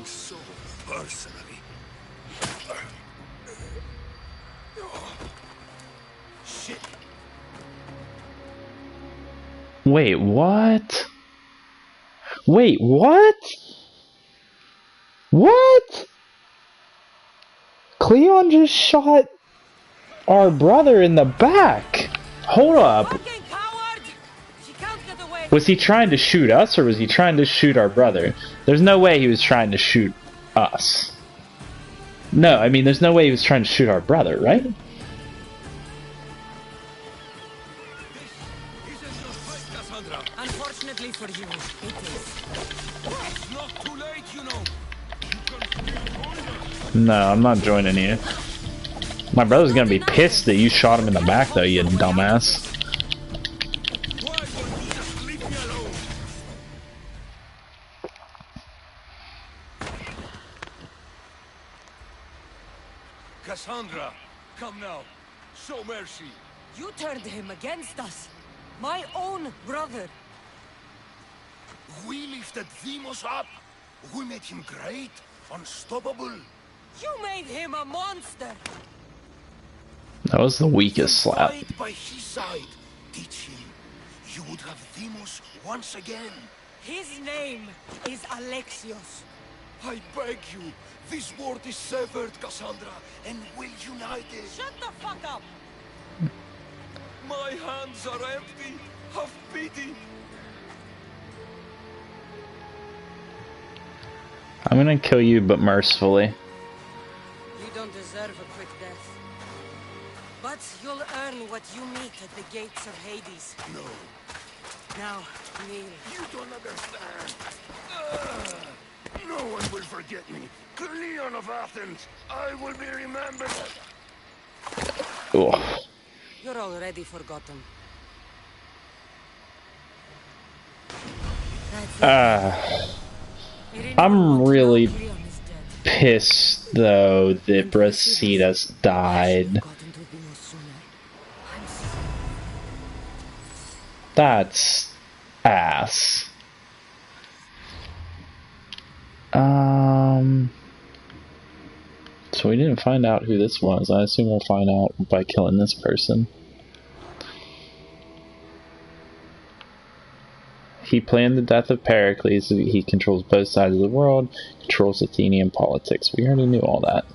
Wait, what? Wait, what? What? Kleon just shot our brother in the back. Hold up.
Fucking coward! She can't get away.
Was he trying to shoot us or was he trying to shoot our brother? There's no way he was trying to shoot us. No, I mean, there's no way he was trying to shoot our brother, right?
Unfortunately for you, it is.
It's not too late, you know.
No, I'm not joining you. My brother's gonna be pissed that you shot him in the back, though, you dumbass.
Why won't you just leave me alone? Cassandra, come now. Show mercy.
You turned him against us. My own brother.
We lifted Demos up. We made him great, unstoppable.
You made him a monster.
That was the weakest slap.
Fight by his side. Teach him. You would have Demos once again.
His name is Alexios.
I beg you. This world is severed, Cassandra, and we'll unite it.
Shut the fuck up.
My hands are empty. Have pity.
I'm gonna kill you, but mercifully.
You don't deserve a quick death. But you'll earn what you meet at the gates of Hades.
No,
Now, kneel.
you don't understand. No one will forget me. Kleon of Athens, I will be remembered.
Ugh.
You're already forgotten.
I'm really pissed, though, that Brasidas died. That's ass. So we didn't find out who this was. I assume we'll find out by killing this person. He planned the death of Pericles. He controls both sides of the world, controls Athenian politics. We already knew all that.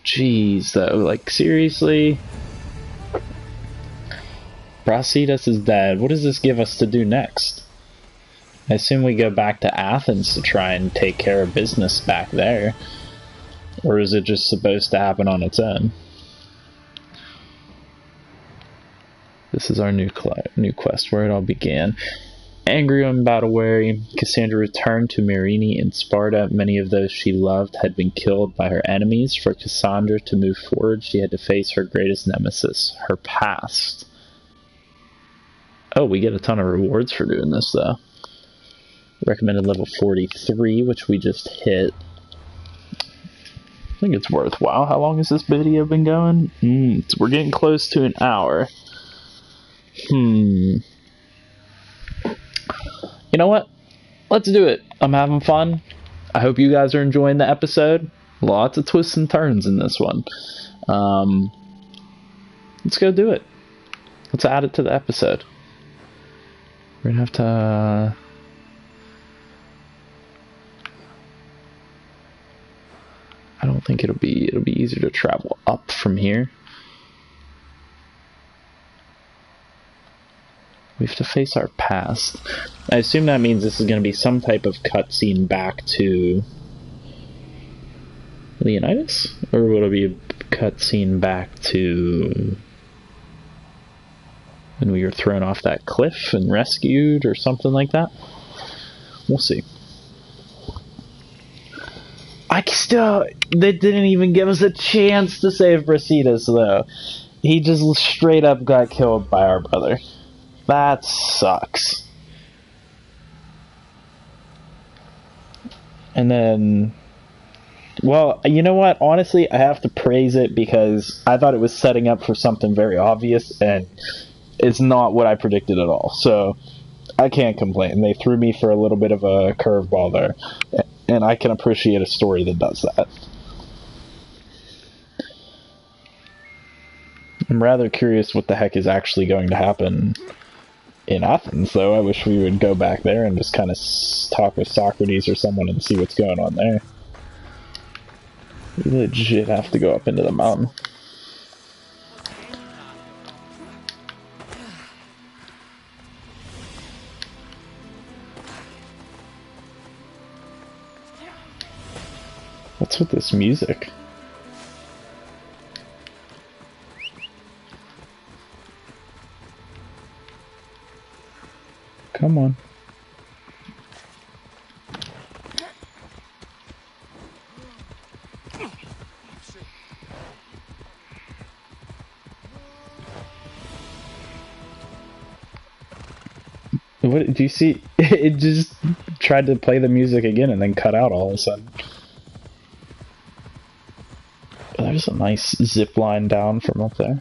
Jeez, though, like, seriously? Brasidas is dead. What does this give us to do next? I assume we go back to Athens to try and take care of business back there. Or is it just supposed to happen on its own? This is our new quest, where it all began. Angry and battle-weary, Cassandra returned to Myrine in Sparta. Many of those she loved had been killed by her enemies. For Cassandra to move forward, she had to face her greatest nemesis, her past. Oh, we get a ton of rewards for doing this, though. Recommended level 43, which we just hit. I think it's worthwhile. How long has this video been going? We're getting close to an hour. You know what? Let's do it. I'm having fun. I hope you guys are enjoying the episode. Lots of twists and turns in this one. Let's go do it. Let's add it to the episode. We're gonna have to... I don't think it'll be easier to travel up from here. We have to face our past. I assume that means this is going to be some type of cutscene back to Leonidas? Or will it be a cutscene back to when we were thrown off that cliff and rescued or something like that? We'll see. They didn't even give us a chance to save Brasidas, though. He just straight up got killed by our brother. That sucks. And then... Well, you know what? Honestly, I have to praise it because I thought it was setting up for something very obvious, and it's not what I predicted at all. So, I can't complain. They threw me for a little bit of a curveball there. And I can appreciate a story that does that. I'm rather curious what the heck is actually going to happen in Athens, though. I wish we would go back there and just kind of talk with Socrates or someone and see what's going on there. We legit have to go up into the mountain. What's with this music? Come on. What do you see? It just tried to play the music again and then cut out all of a sudden. There's a nice zip line down from up there.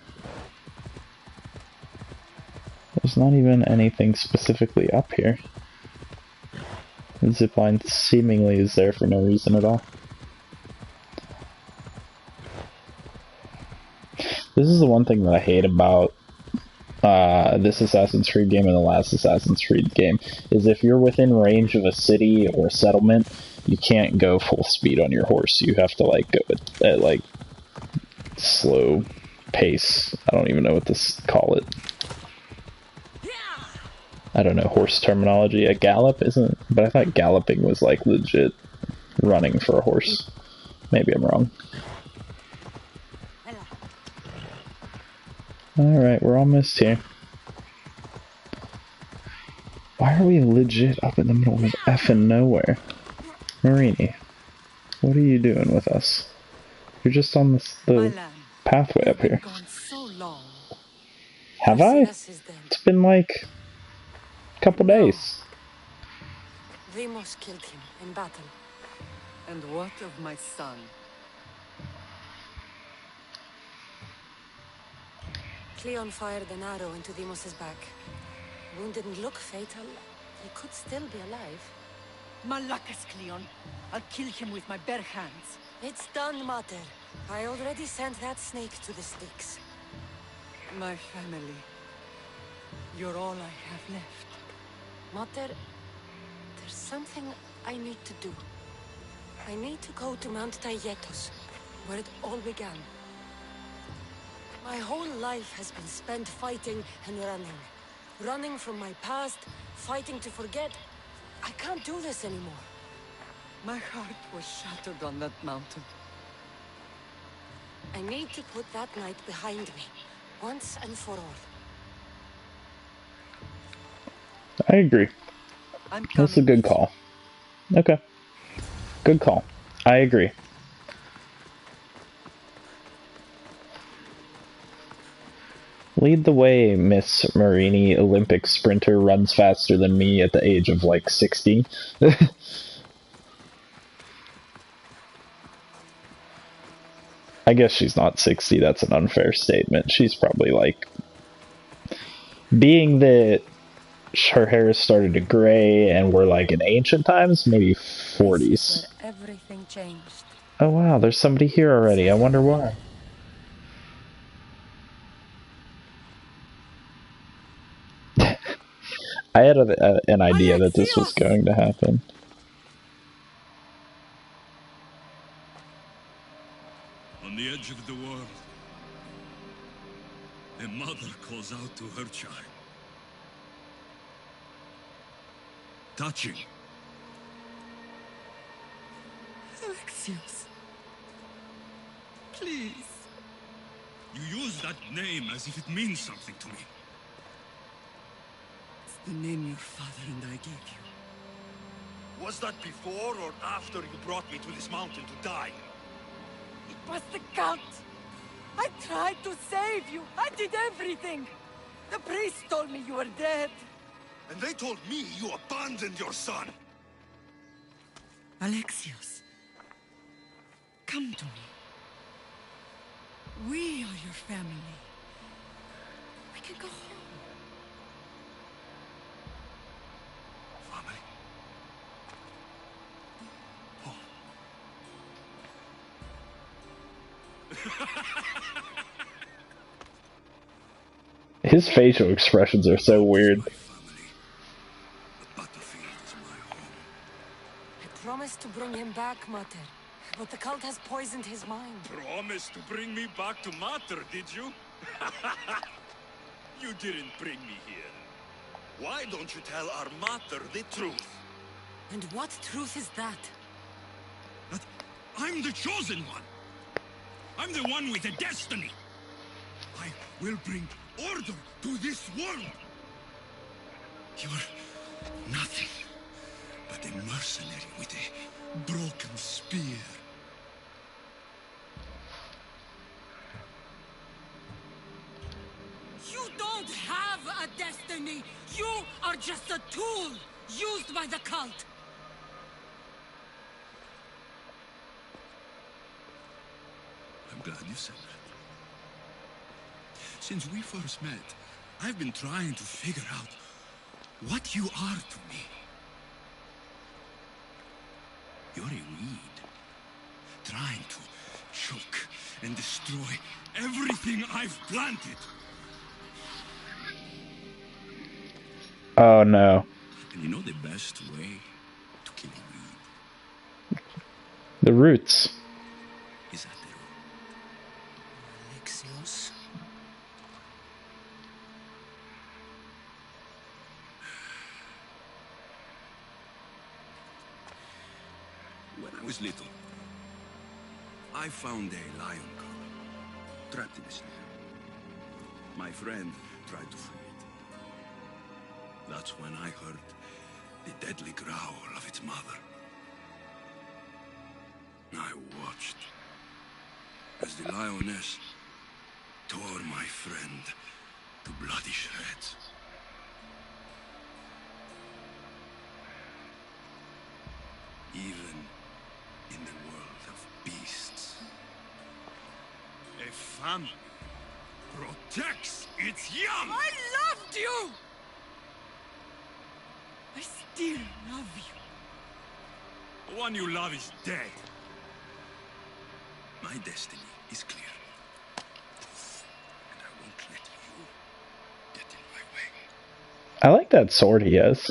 There's not even anything specifically up here. The zip line seemingly is there for no reason at all. This is the one thing that I hate about this Assassin's Creed game and the last Assassin's Creed game, is if you're within range of a city or settlement, you can't go full speed on your horse. You have to like go at like slow pace. I don't even know what to call it. I don't know horse terminology. A gallop isn't, but I thought galloping was like legit running for a horse. Maybe I'm wrong. Alright, we're almost here. Why are we legit up in the middle of effing nowhere? Marini, what are you doing with us? You're just on the pathway up here. Have I? It's been like a couple days.
Deimos killed him in battle.
And what of my son?
Kleon fired an arrow into Deimos' back. Wound didn't look fatal. He could still be alive.
Malakas, Kleon. I'll kill him with my bare hands.
It's done, Mater. I already sent that snake to the sticks.
My family. You're all I have left.
Mater, there's something I need to do. I need to go to Mount Taygetos, where it all began. My whole life has been spent fighting and running. Running from my past, fighting to forget. I can't do this anymore.
My heart was shattered on that mountain.
I need to put that night behind me, once and for all.
I agree. That's a good call. Okay. Good call. I agree. Lead the way, Miss Marini. Olympic sprinter runs faster than me at the age of like 60. I guess she's not 60, that's an unfair statement. She's probably like, being that her hair has started to gray and we're like in ancient times, maybe 40s.
Everything changed.
Oh wow, there's somebody here already. I wonder why. I had an idea that this was going to happen.
On the edge of the world, a mother calls out to her child. Touching.
Alexios. Please.
You use that name as if it means something to me.
It's the name your father and I gave you.
Was that before or after you brought me to this mountain to die?
It was the cult. I tried to save you. I did everything. The priest told me you were dead.
And they told me you abandoned your son.
Alexios, come to me. We are your family. We can go home.
Family?
His facial expressions are so weird.
promised to bring him back, Mater. But the cult has poisoned his mind.
Promised to bring me back to Mater, did you? You didn't bring me here. Why don't you tell our Mater the truth?
And what truth is that?
That I'm the chosen one. I'm the one with a destiny. I will bring order to this world. You're nothing but a mercenary with a broken spear.
You don't have a destiny! You are just a tool used by the cult!
I'm glad you said that. Since we first met, I've been trying to figure out what you are to me. You're a Reid, trying to choke and destroy everything I've planted.
Oh no.
And you know the best way to kill a Reid?
The roots.
Is at the root.
Alexios?
When I was little, I found a lion cub trapped in a snare. My friend tried to free it. That's when I heard the deadly growl of its mother. I watched as the lioness tore my friend to bloody shreds. Even in the world of beasts, a family protects its young!
I loved you! I still love you.
The one you love is dead. My destiny is clear. And I won't let you get in my way.
I like that sword he has.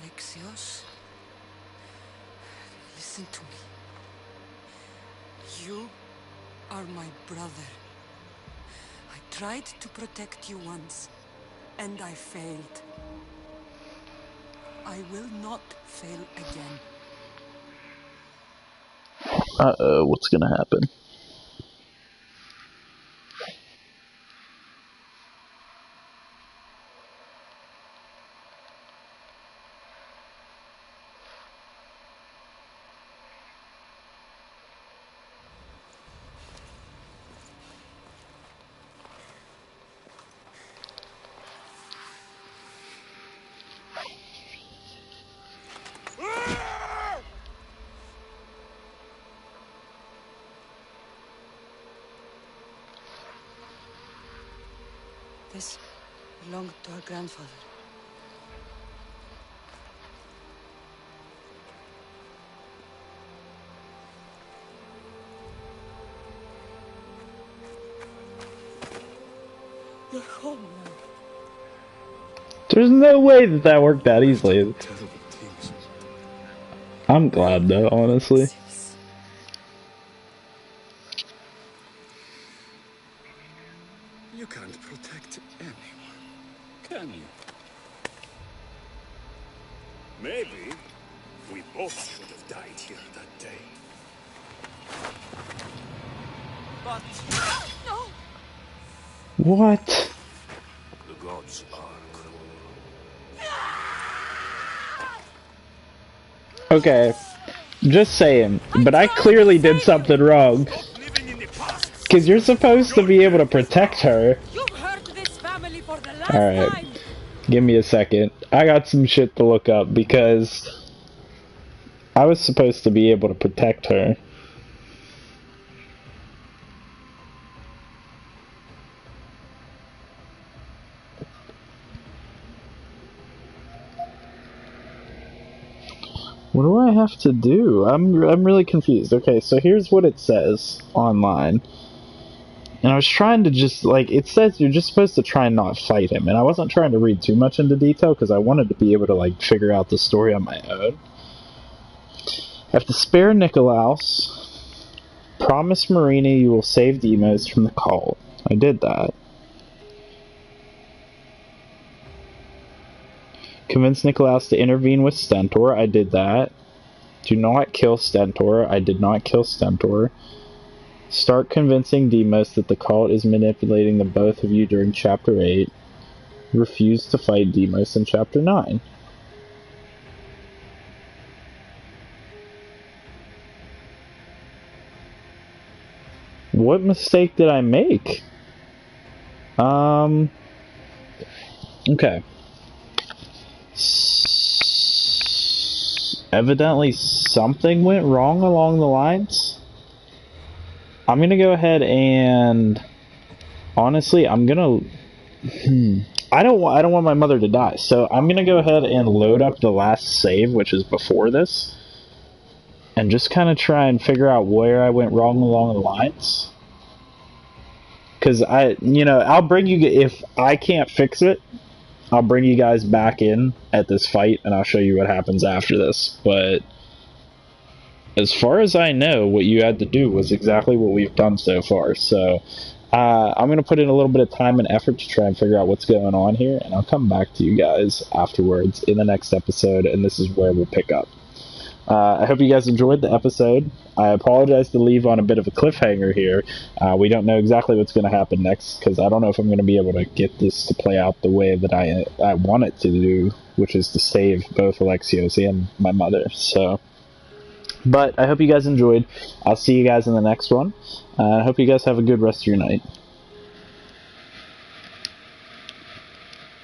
Alexios? Listen to me. You are my brother. I tried to protect you once, and I failed. I will not fail again.
Uh-oh, what's gonna happen?
This belonged to our grandfather. You're home now.
There's no way that that worked that easily. I'm glad though, honestly.
You can't protect anyone, can you? Maybe we both should have died here that day.
But... No!
What?
The gods are cruel.
Okay, just saying, but I clearly did something wrong. Because you're supposed to be able to protect her.
You've hurt this family for the last
Alright,
time!
give me a second. I got some shit to look up because I was supposed to be able to protect her. What do I have to do? I'm really confused. Okay, so here's what it says online. And I was trying to just, like, it says you're just supposed to try and not fight him. And I wasn't trying to read too much into detail because I wanted to be able to, like, figure out the story on my own. I have to spare Nikolaus. Promise Marina you will save Demos from the cult. I did that. Convince Nikolaus to intervene with Stentor. I did that. Do not kill Stentor. I did not kill Stentor. Start convincing Demos that the cult is manipulating the both of you during Chapter 8. Refuse to fight Demos in Chapter 9. What mistake did I make? Okay. Evidently something went wrong along the lines. I'm gonna go ahead and honestly, I'm gonna I don't want my mother to die, so I'm gonna go ahead and load up the last save, which is before this, and just kind of try and figure out where I went wrong along the lines. Because I'll bring you, if I can't fix it, I'll bring you guys back in at this fight, and I'll show you what happens after this. But as far as I know, what you had to do was exactly what we've done so far. So I'm going to put in a little bit of time and effort to try and figure out what's going on here, and I'll come back to you guys afterwards in the next episode, and this is where we'll pick up. I hope you guys enjoyed the episode. I apologize to leave on a bit of a cliffhanger here. We don't know exactly what's going to happen next, because I don't know if I'm going to be able to get this to play out the way that I want it to do, which is to save both Alexios and my mother. But I hope you guys enjoyed. I'll see you guys in the next one. I hope you guys have a good rest of your night.